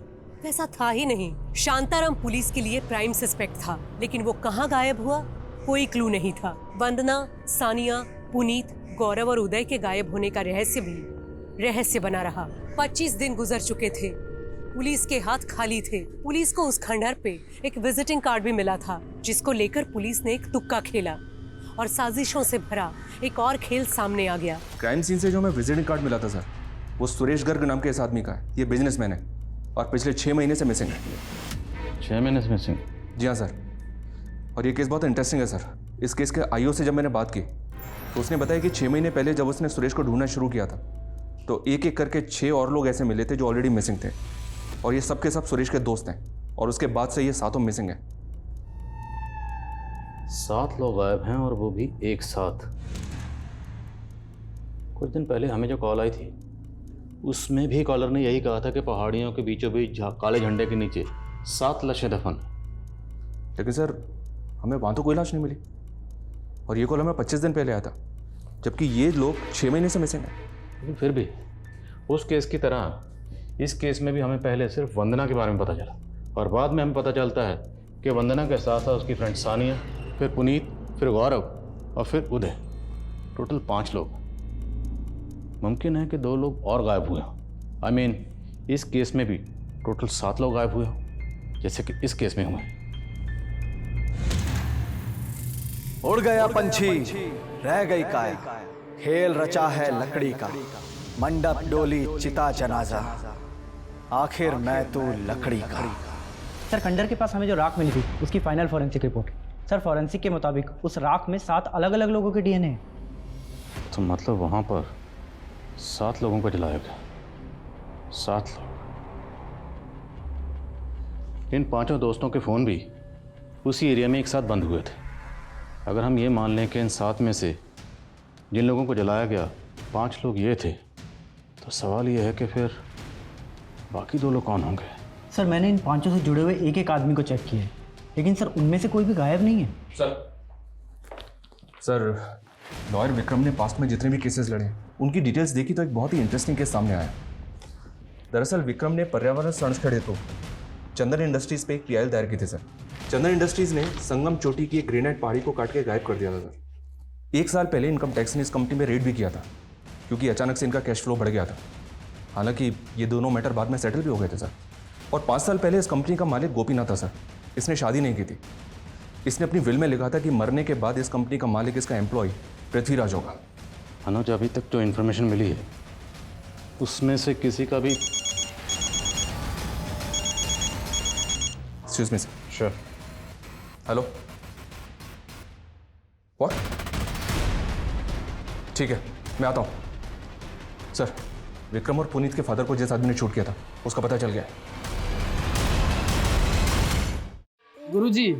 वैसा था ही नहीं। शांताराम पुलिस के लिए प्राइम सस्पेक्ट था, लेकिन वो कहाँ गायब हुआ कोई क्लू नहीं था। वंदना, सानिया, पुनीत, गौरव और उदय के गायब होने का रहस्य भी रहस्य बना रहा। 25 दिन गुजर चुके थे, पुलिस के हाथ खाली थे। पुलिस को उस खंडहर पे एक विजिटिंग कार्ड भी मिला था, जिसको लेकर पुलिस ने एक तुक्का खेला और साजिशों से भरा एक और खेल सामने आ गया। क्राइम सीन से जो हमें विजिटिंग कार्ड मिला था सर, वो सुरेश गर्ग नाम के इस आदमी का है। ये बिजनेसमैन है और पिछले 6 महीने से मिसिंग है। 6 महीने से मिसिंग? जी हाँ सर। और ये केस बहुत इंटरेस्टिंग है सर। इस केस के आईओ से जब मैंने बात की तो उसने बताया कि 6 महीने पहले जब उसने सुरेश को ढूंढना शुरू किया था तो एक एक करके 6 और लोग ऐसे मिले थे जो ऑलरेडी मिसिंग थे, और ये सब के सब सुरेश के दोस्त हैं। और उसके बाद से ये 7 मिसिंग हैं। 7 लोग गायब हैं और वो भी एक साथ। कुछ दिन पहले हमें जो कॉल आई थी उसमें भी कॉलर ने यही कहा था कि पहाड़ियों के बीचों बीच काले झंडे के नीचे 7 लाशें दफन। लेकिन सर हमें वहाँ तो कोई लाश नहीं मिली, और ये कॉल हमें 25 दिन पहले आया था, जबकि ये लोग 6 महीने से मिसिंग हैं। लेकिन फिर भी उस केस की तरह इस केस में भी हमें पहले सिर्फ वंदना के बारे में पता चला, और बाद में हमें पता चलता है कि वंदना के साथ साथ उसकी फ्रेंड सानिया, फिर पुनीत, फिर गौरव और फिर उदय। टोटल 5 लोग। मुमकिन है कि 2 लोग और गायब हुए हों। आई मीन इस केस में भी टोटल 7 लोग गायब हुए हों, जैसे कि इस केस में हुए। उड़ गया पंछी, रह गई काया, खेल रचा है लकड़ी का, मंडप डोली चिता जनाजा, आखिर मैं तू लकड़ी का। सर खंडर के पास हमें जो राख मिली थी उसकी final forensic report. Sir forensic के मुताबिक उस राख में 7 अलग अलग लोगों के डीएनए हैं। तो मतलब वहाँ पर 7 लोगों को जलाया गया। 7 लोग। इन 5 दोस्तों के फ़ोन भी उसी एरिया में एक साथ बंद हुए थे। अगर हम ये मान लें कि इन 7 में से जिन लोगों को जलाया गया 5 लोग ये थे, तो सवाल ये है कि फिर बाकी 2 लोग कौन होंगे? सर मैंने इन 5 से जुड़े हुए एक एक आदमी को चेक किया है, लेकिन सर उनमें से कोई भी गायब नहीं है। सर लॉयर विक्रम ने पास्ट में जितने भी केसेस लड़े उनकी डिटेल्स देखी तो एक बहुत ही इंटरेस्टिंग केस सामने आया। दरअसल विक्रम ने पर्यावरण संरक्षण हेतु चंदन इंडस्ट्रीज पे एक पीआईएल दायर की थी सर। चंदन इंडस्ट्रीज ने संगम चोटी की एक ग्रेनाइट पहाड़ी को काट के गायब कर दिया था सर। 1 साल पहले इनकम टैक्स ने इस कंपनी में रेड भी किया था, क्योंकि अचानक से इनका कैश फ्लो बढ़ गया था। हालांकि ये दोनों मैटर बाद में सेटल भी हो गए थे सर। और 5 साल पहले इस कंपनी का मालिक गोपीनाथ था सर। इसने शादी नहीं की थी, इसने अपनी विल में लिखा था कि मरने के बाद इस कंपनी का मालिक इसका एम्प्लॉय पृथ्वीराज होगा। अनुज, अभी तक जो इन्फॉर्मेशन मिली है उसमें से किसी का भी। Excuse me sir. Sure. Hello, what? ठीक है, मैं आता हूँ। सर, विक्रम और पुनीत के फादर को जिस आदमी ने शूट किया था उसका पता चल गया है। गुरुजी,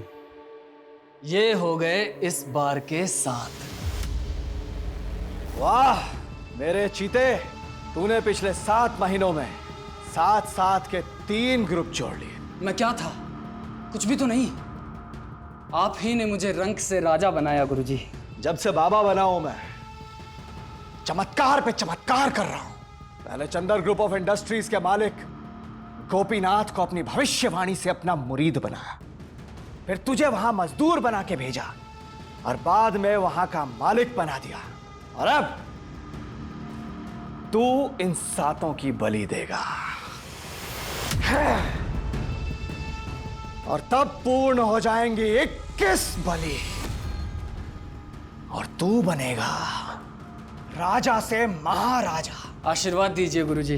ये हो गए इस बार के 7। वाह मेरे चीते, तूने पिछले 7 महीनों में 7 के 3 ग्रुप जोड़ लिए। मैं क्या था? कुछ भी तो नहीं। आप ही ने मुझे रंक से राजा बनाया गुरुजी। जब से बाबा बना हूं मैं चमत्कार पे चमत्कार कर रहा हूं। पहले चंदर ग्रुप ऑफ इंडस्ट्रीज के मालिक गोपीनाथ को अपनी भविष्यवाणी से अपना मुरीद बनाया, फिर तुझे वहां मजदूर बना के भेजा और बाद में वहां का मालिक बना दिया, और अब तू इन 7 की बलि देगा और तब पूर्ण हो जाएंगी 21 बलि और तू बनेगा राजा से महाराजा। आशीर्वाद दीजिए गुरुजी।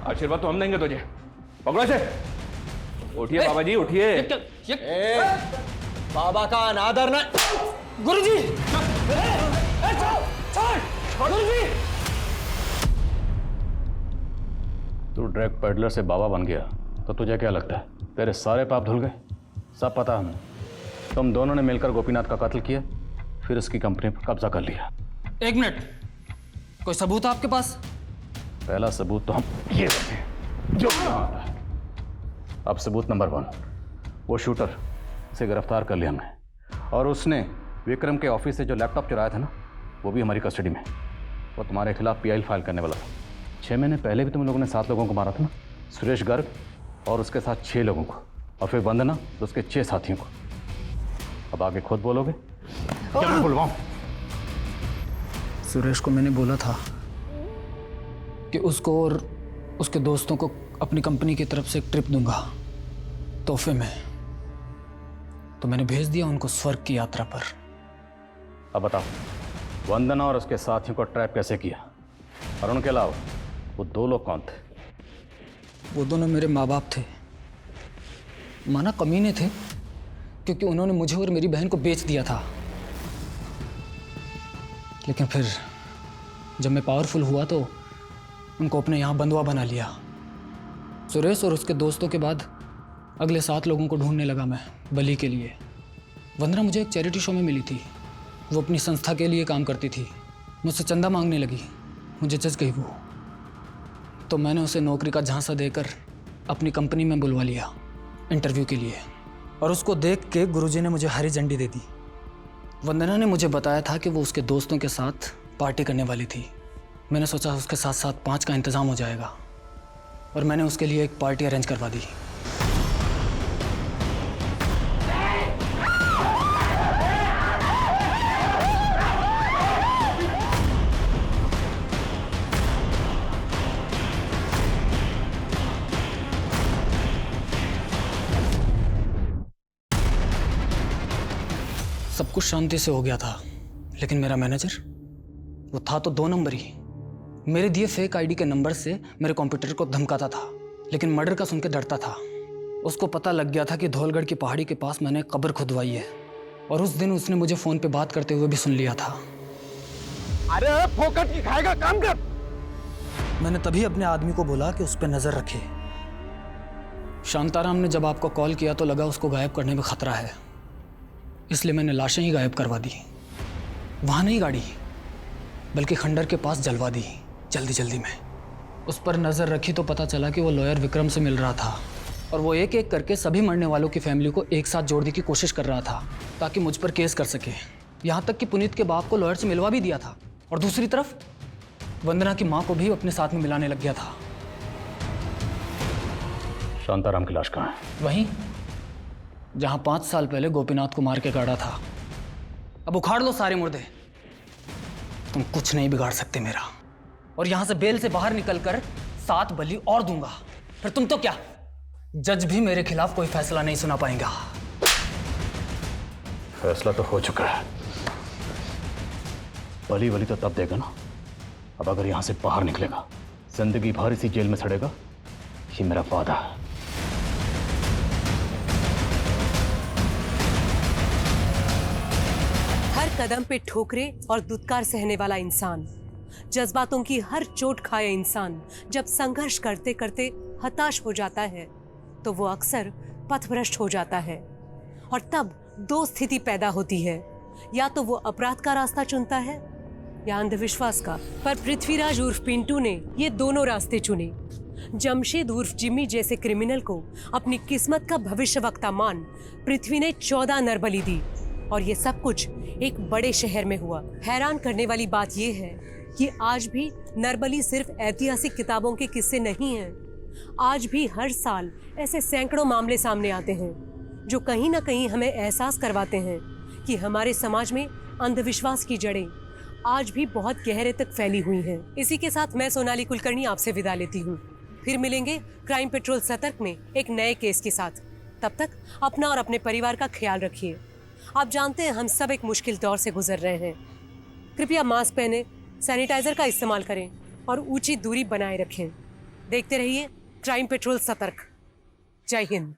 आशीर्वाद तो हम देंगे तुझे। पकड़ो से। उठिए बाबा जी, उठिए। बाबा का अनादर न। गुरुजी, गुरुजी। तू ड्रग पेडलर से बाबा बन गया तो तुझे क्या लगता है तेरे सारे पाप धुल गए? सब पता हमें। तुम दोनों ने मिलकर गोपीनाथ का कत्ल किया, फिर उसकी कंपनी पर कब्जा कर लिया। 1 मिनट, कोई सबूत है आपके पास? पहला सबूत तो हम ये देते हैं जो आता है। अब सबूत नंबर 1, वो शूटर से गिरफ्तार कर लिया हमने, और उसने विक्रम के ऑफिस से जो लैपटॉप चुराया था ना, वो भी हमारी कस्टडी में। वो तुम्हारे खिलाफ PI फाइल करने वाला था। 6 महीने पहले भी तुम लोगों ने 7 लोगों को मारा था ना, सुरेश गर्ग और उसके साथ 6 लोगों को, और फिर वंदना तो उसके 6 साथियों को। अब आगे खुद बोलोगे क्या मैं बुलवाऊं? सुरेश को मैंने बोला था कि उसको और उसके दोस्तों को अपनी कंपनी की तरफ से एक ट्रिप दूंगा तोहफे में, तो मैंने भेज दिया उनको स्वर्ग की यात्रा पर। अब बताओ, वंदना और उसके साथियों को ट्रैप कैसे किया? और उनके अलावा वो 2 लोग कौन थे? वो दोनों मेरे माँ बाप थे। माना कमीने थे, क्योंकि उन्होंने मुझे और मेरी बहन को बेच दिया था। लेकिन फिर जब मैं पावरफुल हुआ तो उनको अपने यहाँ बंधुआ बना लिया। सुरेश और उसके दोस्तों के बाद अगले 7 लोगों को ढूंढने लगा मैं बलि के लिए। वंदना मुझे एक चैरिटी शो में मिली थी। वो अपनी संस्था के लिए काम करती थी। मुझसे चंदा मांगने लगी, मुझे जज गई वो। तो मैंने उसे नौकरी का झांसा देकर अपनी कंपनी में बुलवा लिया इंटरव्यू के लिए, और उसको देख के गुरुजी ने मुझे हरी झंडी दे दी। वंदना ने मुझे बताया था कि वो उसके दोस्तों के साथ पार्टी करने वाली थी। मैंने सोचा उसके साथ साथ 5 का इंतज़ाम हो जाएगा, और मैंने उसके लिए एक पार्टी अरेंज करवा दी। सब कुछ शांति से हो गया था, लेकिन मेरा मैनेजर, वो था तो 2 नंबर ही। मेरे दिए फेक आईडी के नंबर से मेरे कंप्यूटर को धमकाता था, लेकिन मर्डर का सुन के डरता था। उसको पता लग गया था कि धौलगढ़ की पहाड़ी के पास मैंने कब्र खुदवाई है, और उस दिन उसने मुझे फ़ोन पे बात करते हुए भी सुन लिया था। अरे फोकट की खाएगा, काम कर। मैंने तभी अपने आदमी को बोला कि उस पर नज़र रखे। शांताराम ने जब आपको कॉल किया तो लगा उसको गायब करने में खतरा है, इसलिए मैंने लाशें ही गायब करवा दी। वहाँ नहीं गाड़ी, बल्कि खंडर के पास जलवा दी जल्दी जल्दी में। उस पर नज़र रखी तो पता चला कि वो लॉयर विक्रम से मिल रहा था, और वो एक एक करके सभी मरने वालों की फैमिली को एक साथ जोड़ने की कोशिश कर रहा था ताकि मुझ पर केस कर सके। यहाँ तक कि पुनीत के बाप को लॉयर से मिलवा भी दिया था, और दूसरी तरफ वंदना की माँ को भी अपने साथ में मिलाने लग गया था। शांताराम की लाश कहाँ है? वहीं जहाँ 5 साल पहले गोपीनाथ को मार के गाड़ा था। अब उखाड़ लो सारे मुर्दे, तुम कुछ नहीं बिगाड़ सकते मेरा। और यहाँ से बेल से बाहर निकलकर 7 बलि और दूंगा, फिर तुम तो क्या, जज भी मेरे खिलाफ कोई फैसला नहीं सुना पाएगा। फैसला तो हो चुका है। बली वली तो तब देगा ना, अब अगर यहां से बाहर निकलेगा जिंदगी भर इसी जेल में सड़ेगा, ये मेरा वादा है। हर कदम पे ठोकरे और दुत्कार सहने वाला इंसान, जज्बातों की हर चोट खाए इंसान जब संघर्ष करते करते हताश हो जाता है तो वो अक्सर पथभ्रष्ट हो जाता है। और तब दो स्थिति पैदा होती है, या तो वो अपराध का रास्ता चुनता है या अंधविश्वास का। पर पृथ्वीराज उर्फ पिंटू ने ये दोनों रास्ते चुने। जमशेद उर्फ जिम्मी जैसे क्रिमिनल को अपनी किस्मत का भविष्यवक्ता मान पृथ्वी ने 14 नरबली दी, और ये सब कुछ एक बड़े शहर में हुआ। हैरान करने वाली बात यह है कि आज भी नरबली सिर्फ ऐतिहासिक किताबों के किस्से नहीं हैं। आज भी हर साल ऐसे सैकड़ों मामले सामने आते हैं जो कहीं ना कहीं हमें एहसास करवाते हैं कि हमारे समाज में अंधविश्वास की जड़ें आज भी बहुत गहरे तक फैली हुई हैं। इसी के साथ मैं सोनाली कुलकर्णी आपसे विदा लेती हूँ। फिर मिलेंगे क्राइम पेट्रोल सतर्क में एक नए केस के साथ। तब तक अपना और अपने परिवार का ख्याल रखिए। आप जानते हैं हम सब एक मुश्किल दौर से गुजर रहे हैं। कृपया मास्क पहने, सैनिटाइजर का इस्तेमाल करें और ऊंची दूरी बनाए रखें। देखते रहिए क्राइम पेट्रोल सतर्क। जय हिंद।